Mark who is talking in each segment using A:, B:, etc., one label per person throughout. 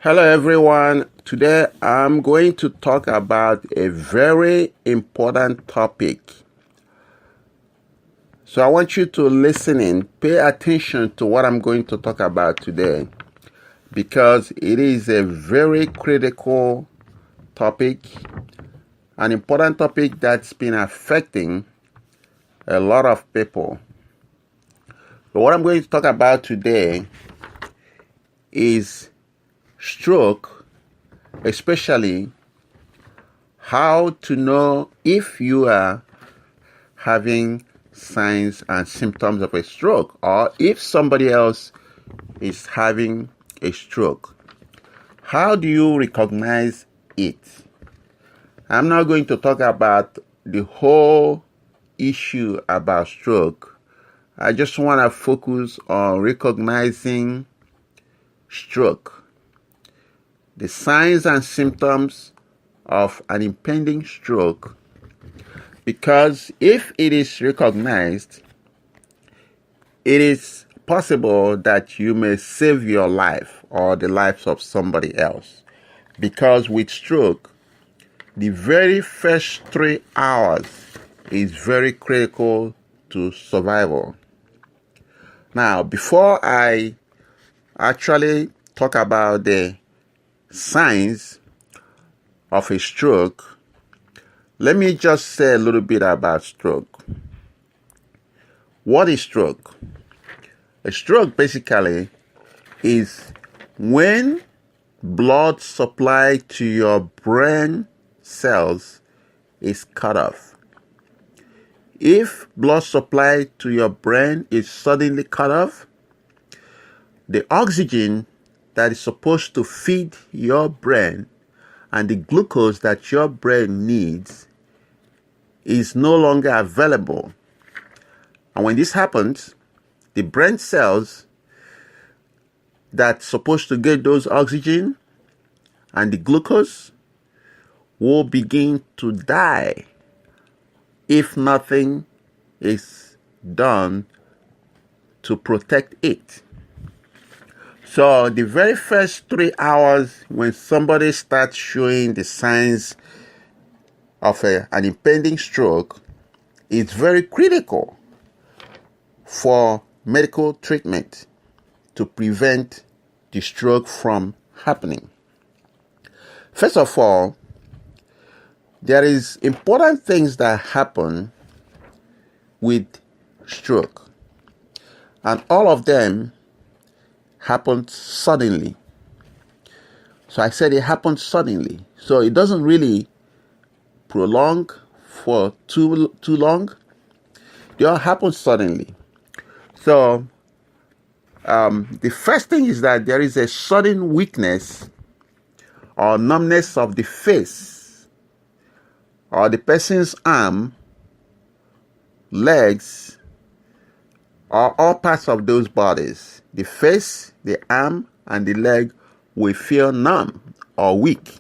A: Hello everyone. Today I'm going to talk about a very important topic. So I want you to listen in, pay attention to what I'm going to talk about today because it is a very critical topic, an important topic that's been affecting a lot of people. So what I'm going to talk about today is stroke, especially how to know if you are having signs and symptoms of a stroke or if somebody else is having a stroke. How do you recognize it? I'm not going to talk about the whole issue about stroke. I just want to focus on recognizing stroke, the signs and symptoms of an impending stroke, because if it is recognized, it is possible that you may save your life or the lives of somebody else. Because with stroke, the very first 3 hours is very critical to survival. Now, before I actually talk about the signs of a stroke, let me just say a little bit about stroke. What is stroke? A stroke basically is when blood supply to your brain cells is cut off. If blood supply to your brain is suddenly cut off, the oxygen that is supposed to feed your brain and the glucose that your brain needs is no longer available. And when this happens, the brain cells that's supposed to get those oxygen and the glucose will begin to die if nothing is done to protect it. So the very first 3 hours when somebody starts showing the signs of an impending stroke, it's very critical for medical treatment to prevent the stroke from happening. First of all, there is important things that happen with stroke, and all of them happened suddenly. So I said it happened suddenly. So it doesn't really prolong for too long. They all happen suddenly. So the first thing is that there is a sudden weakness or numbness of the face or the person's arm, legs, or all parts of those bodies. The face, the arm, and the leg will feel numb or weak.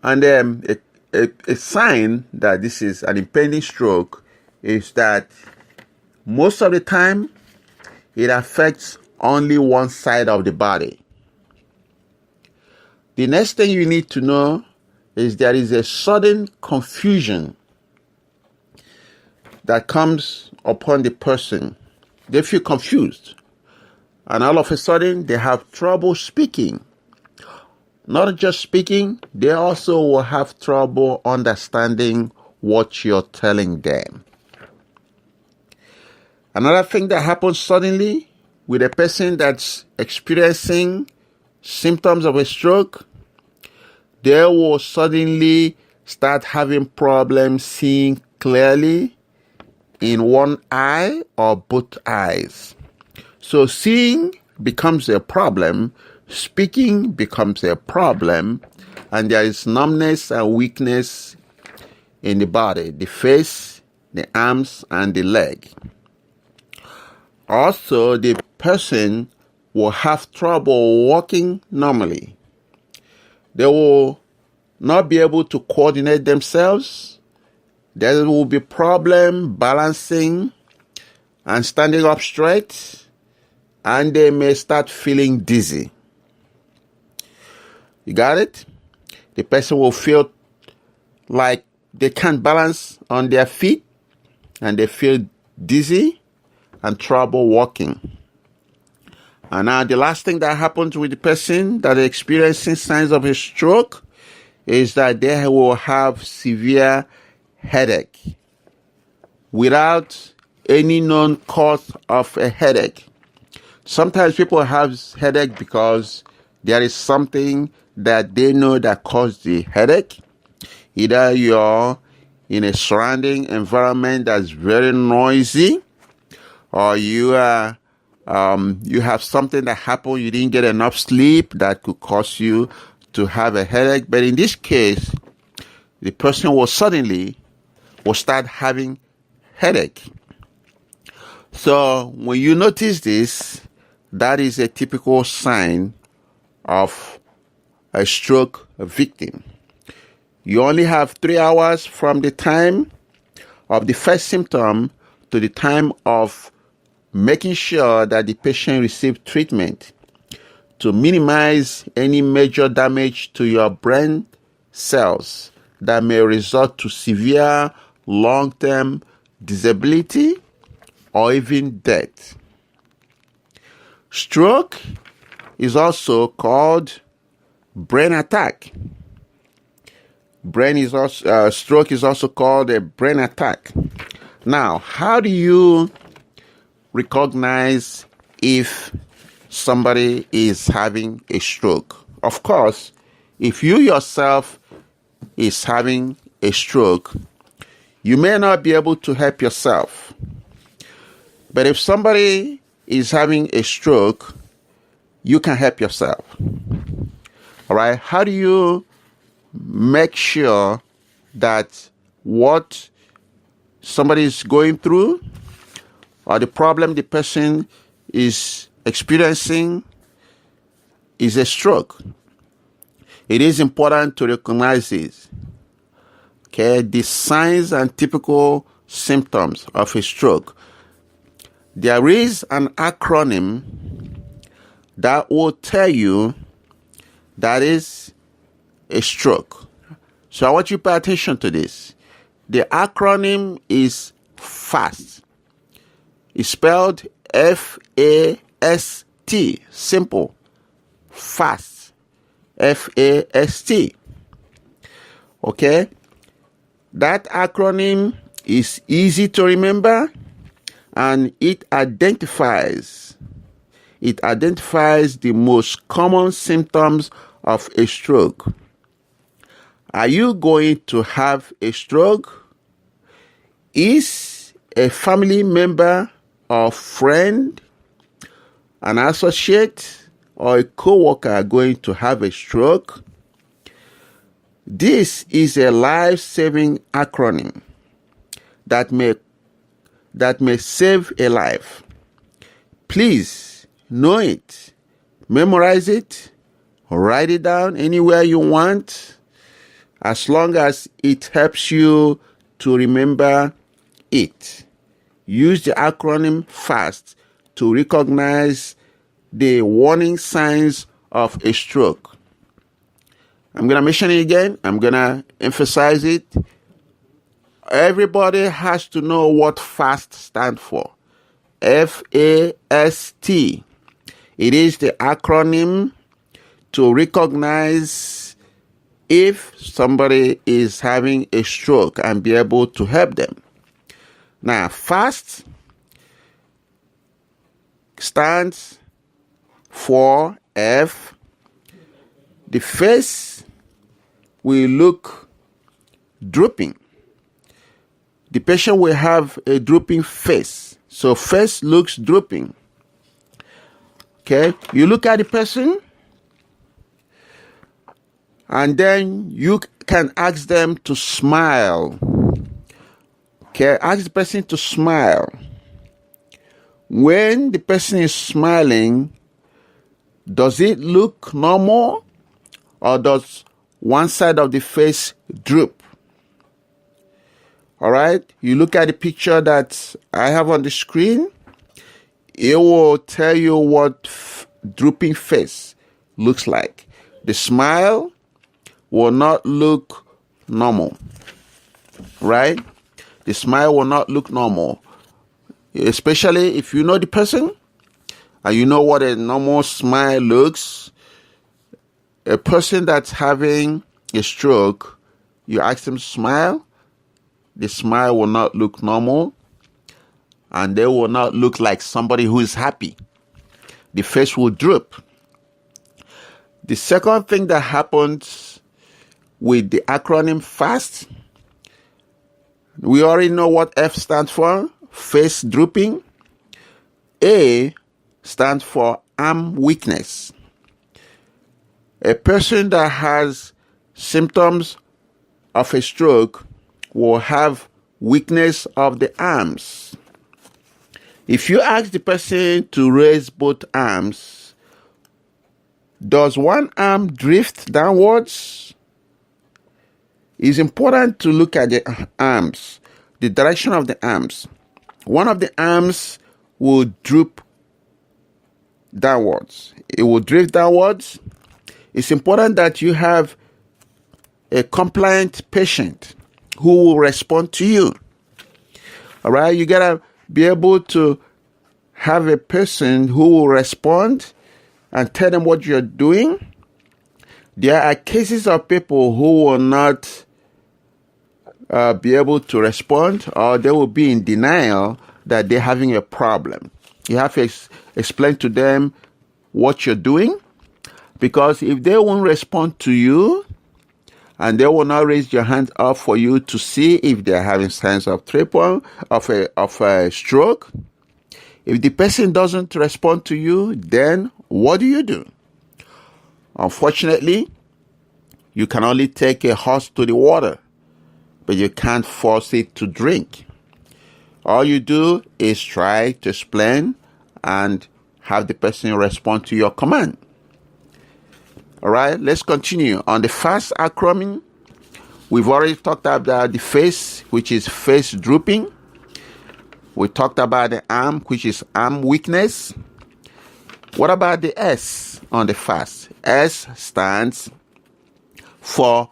A: And a sign that this is an impending stroke is that most of the time it affects only one side of the body. The next thing you need to know is there is a sudden confusion that comes upon the person. They feel confused, and all of a sudden they have trouble speaking. Not just speaking, they also will have trouble understanding what you're telling them. Another thing that happens suddenly with a person that's experiencing symptoms of a stroke, they will suddenly start having problems seeing clearly in one eye or both eyes. So seeing becomes a problem, speaking becomes a problem, and there is numbness and weakness in the body, the face, the arms, and the leg. Also, the person will have trouble walking normally. They will not be able to coordinate themselves. There will be problem balancing and standing up straight, and they may start feeling dizzy. You got it? The person will feel like they can't balance on their feet and they feel dizzy and trouble walking. And now the last thing that happens with the person that is experiencing signs of a stroke is that they will have severe headache without any known cause of a headache. Sometimes people have headache because there is something that they know that caused the headache. Either you're in a surrounding environment that's very noisy, or you have something that happened, you didn't get enough sleep that could cause you to have a headache. But in this case, the person will start having headache. So when you notice this, that is a typical sign of a stroke victim. You only have 3 hours from the time of the first symptom to the time of making sure that the patient receives treatment to minimize any major damage to your brain cells that may result to severe long-term disability or even death. Stroke is also called brain attack. Stroke is also called a brain attack. Now, how do you recognize if somebody is having a stroke? Of course, if you yourself is having a stroke, you may not be able to help yourself. But if somebody is having a stroke, you can help yourself. All right? How do you make sure that what somebody is going through or the problem the person is experiencing is a stroke? It is important to recognize this. Okay, the signs and typical symptoms of a stroke. There is an acronym that will tell you that is a stroke. So I want you to pay attention to this. The acronym is FAST. It's spelled F-A-S-T. Simple. FAST. F-A-S-T. Okay? That acronym is easy to remember, and it identifies the most common symptoms of a stroke. Are you going to have a stroke? Is a family member or friend, an associate, or a co-worker going to have a stroke? This is a life-saving acronym that may save a life. Please know it, memorize it, write it down anywhere you want, as long as it helps you to remember it. Use the acronym FAST to recognize the warning signs of a stroke. I'm going to mention it again. I'm going to emphasize it. Everybody has to know what FAST stands for. F-A-S-T. It is the acronym to recognize if somebody is having a stroke and be able to help them. Now, FAST stands for F. The face will look drooping. The patient will have a drooping face. So face looks drooping. Okay, you look at the person and then you can ask them to smile. Okay, ask the person to smile. When the person is smiling, does it look normal or does one side of the face droop? All right, you look at the picture that I have on the screen, it will tell you what drooping face looks like. The smile will not look normal, right? The smile will not look normal, especially if you know the person and you know what a normal smile looks. A person that's having a stroke, you ask them to smile, the smile will not look normal, and they will not look like somebody who is happy. The face will droop. The second thing that happens with the acronym FAST, we already know what F stands for, face drooping. A stands for arm weakness. A person that has symptoms of a stroke will have weakness of the arms. If you ask the person to raise both arms, does one arm drift downwards? It's important to look at the arms, the direction of the arms. One of the arms will droop downwards. It will drift downwards. It's important that you have a compliant patient who will respond to you. All right, you gotta be able to have a person who will respond and tell them what you're doing. There are cases of people who will not be able to respond, or they will be in denial that they're having a problem. You have to explain to them what you're doing, because if they won't respond to you and they will not raise your hand up for you to see if they're having signs of a stroke, if the person doesn't respond to you, then what do you do? Unfortunately, you can only take a horse to the water, but you can't force it to drink. All you do is try to explain and have the person respond to your command. All right, let's continue. On the FAST acronym, we've already talked about the face, which is face drooping. We talked about the arm, which is arm weakness. What about the S on the FAST? S stands for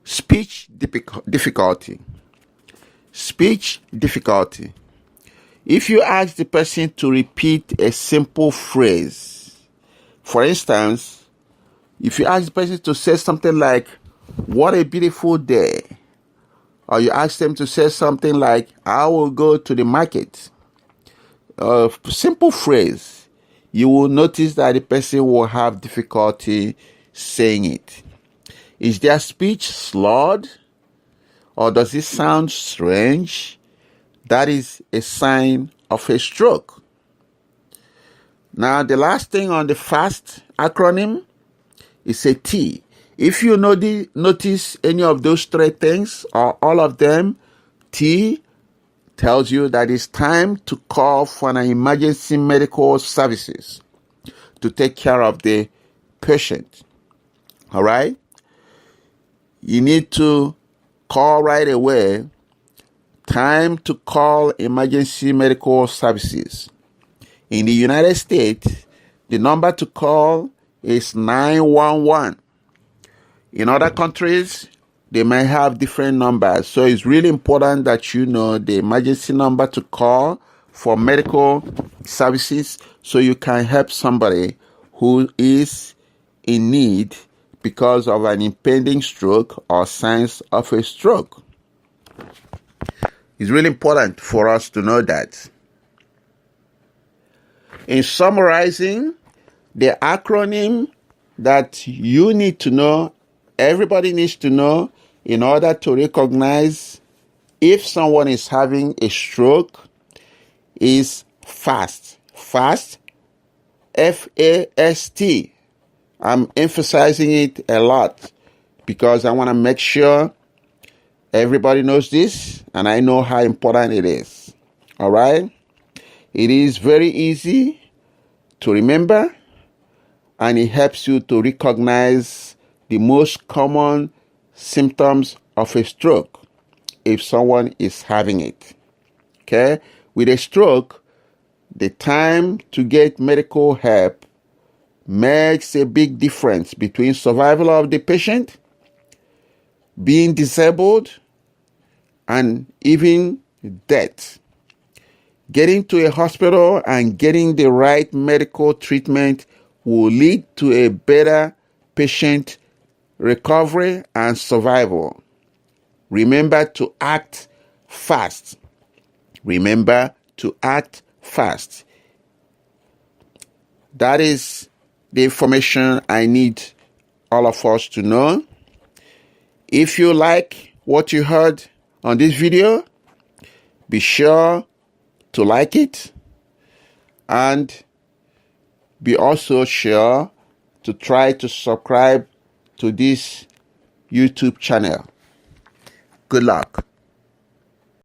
A: speech difficulty. Speech difficulty. If you ask the person to repeat a simple phrase, for instance, if you ask the person to say something like, "What a beautiful day," or you ask them to say something like, "I will go to the market," a simple phrase, you will notice that the person will have difficulty saying it. Is their speech slurred, or does it sound strange? That is a sign of a stroke. Now, the last thing on the FAST acronym is a T. If you notice any of those three things or all of them, T tells you that it's time to call for an emergency medical services to take care of the patient. All right? You need to call right away. Time to call emergency medical services. In the United States, the number to call is 911. In other countries, they may have different numbers. So it's really important that you know the emergency number to call for medical services so you can help somebody who is in need because of an impending stroke or signs of a stroke. It's really important for us to know that. In summarizing, the acronym that you need to know, everybody needs to know in order to recognize if someone is having a stroke is FAST. FAST, F-A-S-T. I'm emphasizing it a lot because I want to make sure everybody knows this and I know how important it is. All right? It is very easy to remember, and it helps you to recognize the most common symptoms of a stroke if someone is having it. Okay? With a stroke, the time to get medical help makes a big difference between survival of the patient, being disabled, and even death. Getting to a hospital and getting the right medical treatment will lead to a better patient recovery and survival. Remember to act fast. Remember to act fast. That is the information I need all of us to know. If you like what you heard on this video, be sure to like it and be also sure to try to subscribe to this YouTube channel. Good luck.